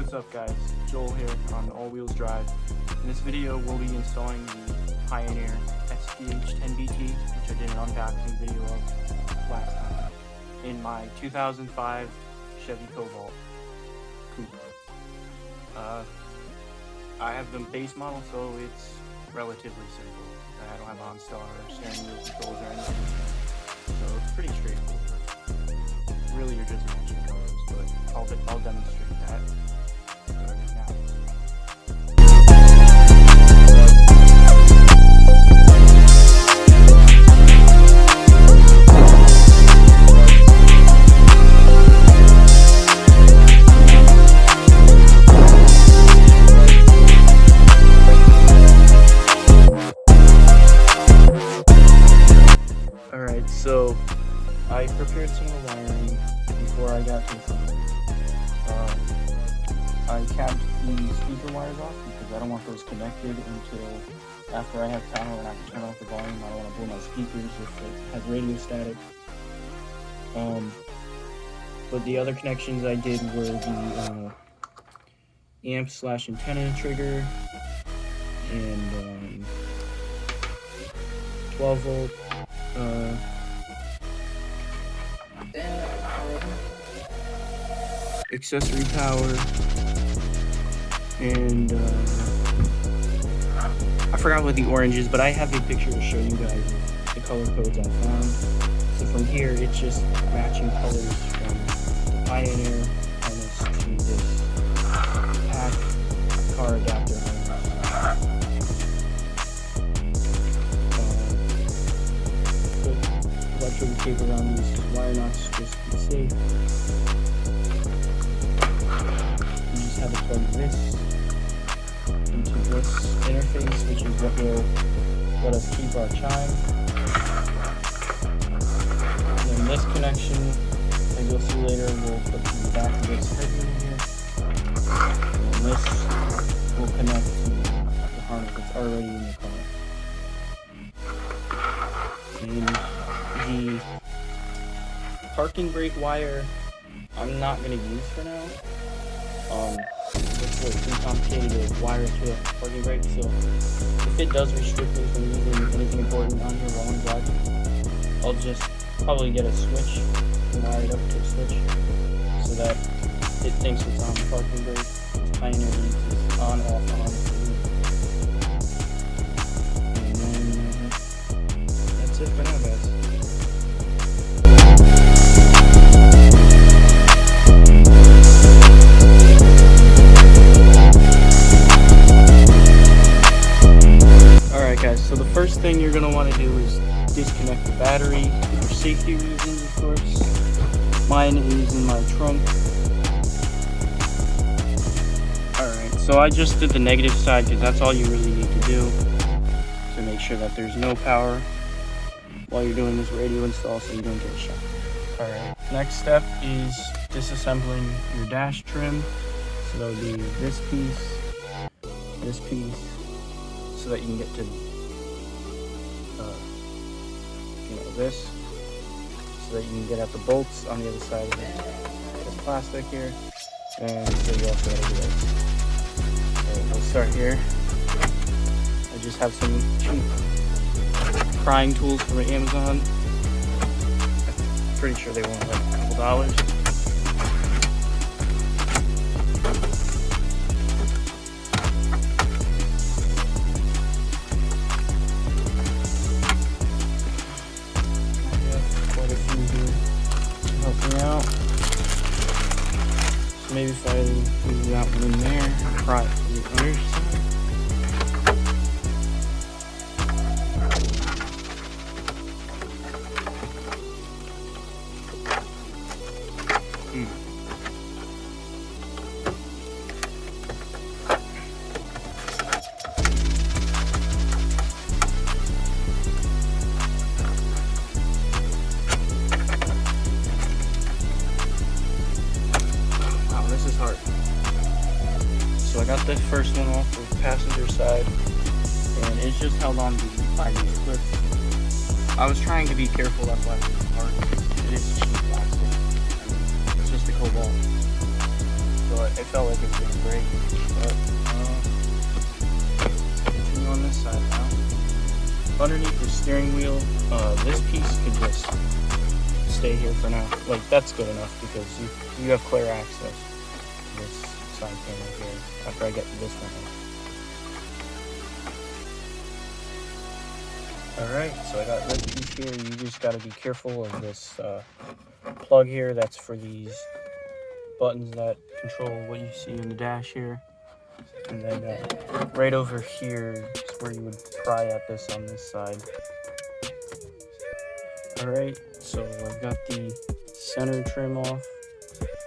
What's up guys, Joel here on All Wheels Drive. In this video we'll be installing the Pioneer SPH-10BT, which I did an unboxing video of last time, in my 2005 Chevy Cobalt coupe. I have the base model, so it's relatively simple. I don't have OnStar or steering wheel controls or anything, so it's pretty straightforward. Really you're just matching colors, but I'll demonstrate that starting now. Alright, so I prepared some of the wiring before I got to the car. I capped the speaker wires off because I don't want those connected until after I have power and I can turn off the volume. I don't want to blow my speakers if it has radio static. But the other connections I did were the amp/antenna trigger and 12 volt accessory power, and I forgot what the orange is, but I have a picture to show you guys the color codes I found. So from here it's just matching colors from the Pioneer harness to this pack car adapter harness. Put electrical tape around these wire nuts just to be safe. You just have to plug this into this interface, which is what will let us keep our chime. And then this connection, as you'll see later, we'll put to the back of this head unit here. And then this will connect to the harness that's already in the car. And the parking brake wire I'm not going to use for now. It's too complicated to wire to a parking brake, so if it does restrict me from using anything important on here while I'm driving, I'll just probably get a switch and wire it up to a switch so that it thinks it's on the parking brake. It's Pioneer needs this on, off, on. And then that's it for now, guys. Guys, so the first thing you're going to want to do is disconnect the battery for safety reasons, of course. Mine is in my trunk. Alright, so I just did the negative side because that's all you really need to do to make sure that there's no power while you're doing this radio install so you don't get shot. Alright, next step is disassembling your dash trim. So that would be this piece, so that you can get to this, so that you can get at the bolts on the other side of this plastic here, and so you also gotta do this. Alright, we'll start here. I just have some cheap prying tools from Amazon. I'm pretty sure they were like a couple dollars. Out. So maybe if I move that one in there, pry it from the other side. Hard. So I got the first one off the passenger side, and it's just held on by these clips. I was trying to be careful, that's why it's hard. It is cheap plastic. It's just a Cobalt. So it felt like it was going to break. But continue on this side now. Underneath the steering wheel, this piece could just stay here for now. Like, that's good enough because you have clear access to this side panel here after I get to this one. Alright, so I got this piece here. You just got to be careful of this plug here. That's for these buttons that control what you see in the dash here. And then right over here is where you would pry at this on this side. Alright, so I've got the center trim off.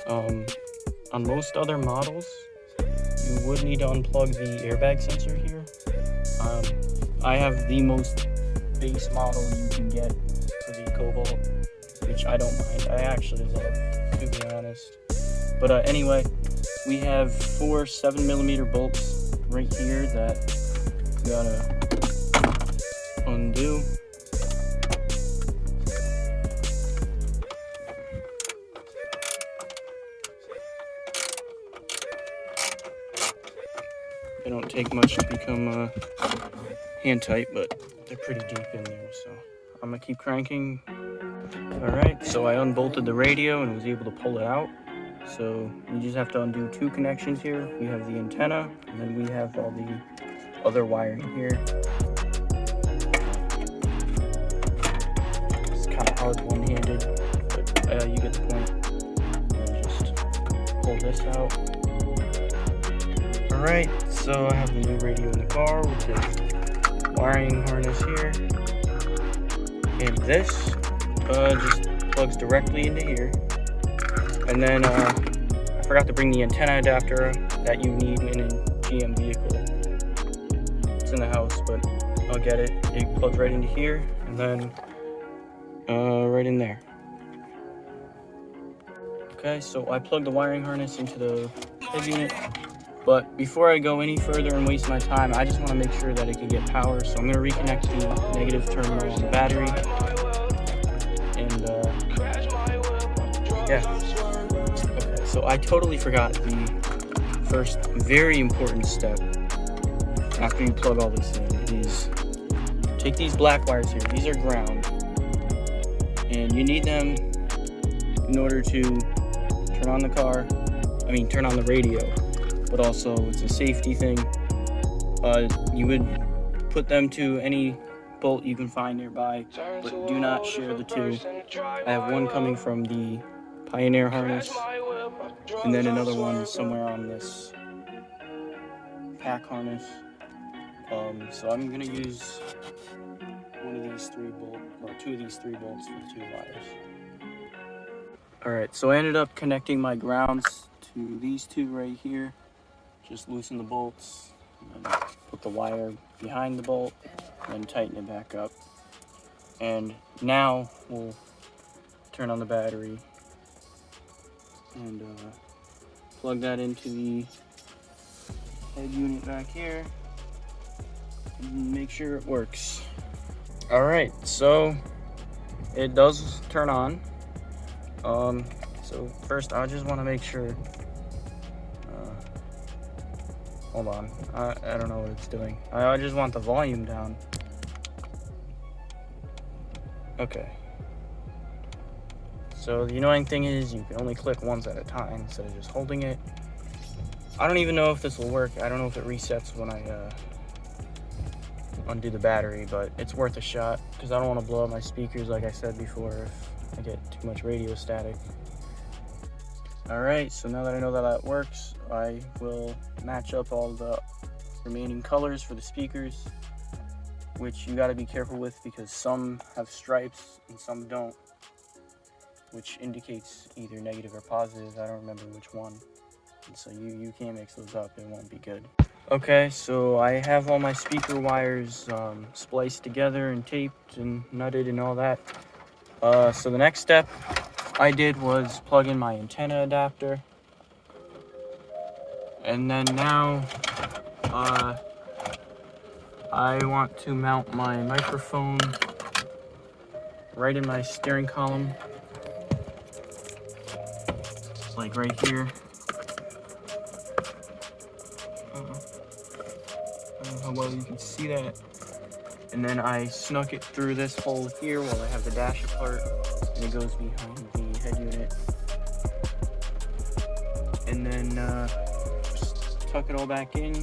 On most other models, you would need to unplug the airbag sensor here. I have the most base model you can get for the Cobalt, which I don't mind. I actually love, to be honest. But anyway, we have 4 7mm bolts right here that you gotta undo. They don't take much to become hand tight, but they're pretty deep in there, so I'm gonna keep cranking. Alright, so I unbolted the radio and was able to pull it out. So you just have to undo 2 connections here. We have the antenna, and then we have all the other wiring here. It's kind of hard one-handed, but you get the point. And just pull this out. Alright, so I have the new radio in the car with the wiring harness here. And this just plugs directly into here. And then I forgot to bring the antenna adapter that you need in a GM vehicle. It's in the house, but I'll get it. It plugs right into here, and then right in there. Okay, so I plugged the wiring harness into the head unit. But before I go any further and waste my time, I just want to make sure that it can get power. So I'm going to reconnect the negative terminal on the battery. And yeah. Okay, so I totally forgot the first very important step after you plug all this in is take these black wires here. These are ground. And you need them in order to turn on the car. Turn on the radio. But also it's a safety thing. You would put them to any bolt you can find nearby, but do not share the 2. I have one coming from the Pioneer harness, and then another one somewhere on this pack harness. So I'm gonna use one of these 3 bolts, or 2 of these 3 bolts for the 2 wires. Alright, so I ended up connecting my grounds to these 2 right here. Just loosen the bolts, and put the wire behind the bolt, and then tighten it back up. And now we'll turn on the battery and plug that into the head unit back here and make sure it works. Alright, so it does turn on. So first I just want to make sure. Hold on, I don't know what it's doing. I just want the volume down. Okay. So the annoying thing is you can only click once at a time instead of just holding it. I don't even know if this will work. I don't know if it resets when I undo the battery, but it's worth a shot because I don't want to blow up my speakers like I said before if I get too much radio static. Alright, so now that I know that that works, I will match up all the remaining colors for the speakers, which you got to be careful with because some have stripes and some don't, which indicates either negative or positive. I don't remember which one. And so you can't mix those up, it won't be good. Okay, so I have all my speaker wires spliced together and taped and nutted and all that. So the next step I did was plug in my antenna adapter, and then now I want to mount my microphone right in my steering column, like right here. I don't know how well you can see that. And then I snuck it through this hole here while I have the dash apart, and it goes behind the head unit. And then just tuck it all back in,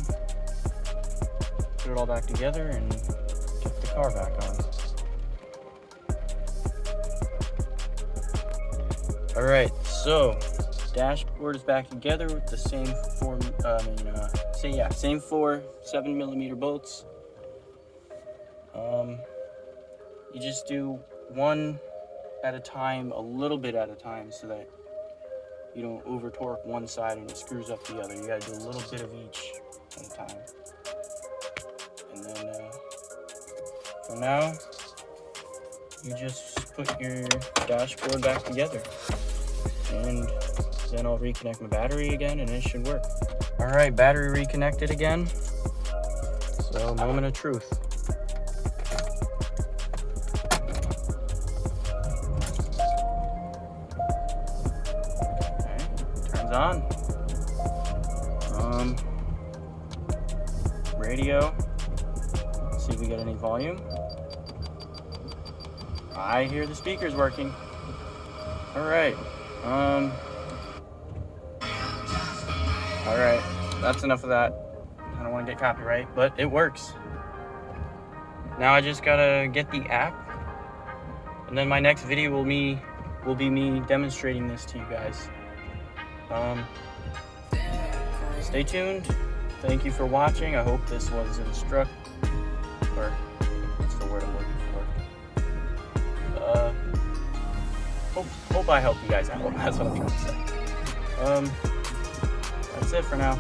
put it all back together, and get the car back on. Alright, so dashboard is back together with the same same four 7mm bolts. You just do one at a time, a little bit at a time, so that you don't over torque one side and it screws up the other. You gotta do a little bit of each at a time. And then for now, you just put your dashboard back together. And then I'll reconnect my battery again and it should work. All right, battery reconnected again. So moment of truth. Okay, turns on. Radio. Let's see if we get any volume. I hear the speakers working. All right. Alright, that's enough of that. I don't want to get copyright, but it works. Now I just gotta get the app, and then my next video will be me demonstrating this to you guys. Stay tuned. Thank you for watching. I hope this was instructive, or what's the word I'm looking for? Hope I helped you guys out. That's what I'm trying to say. That's it for now.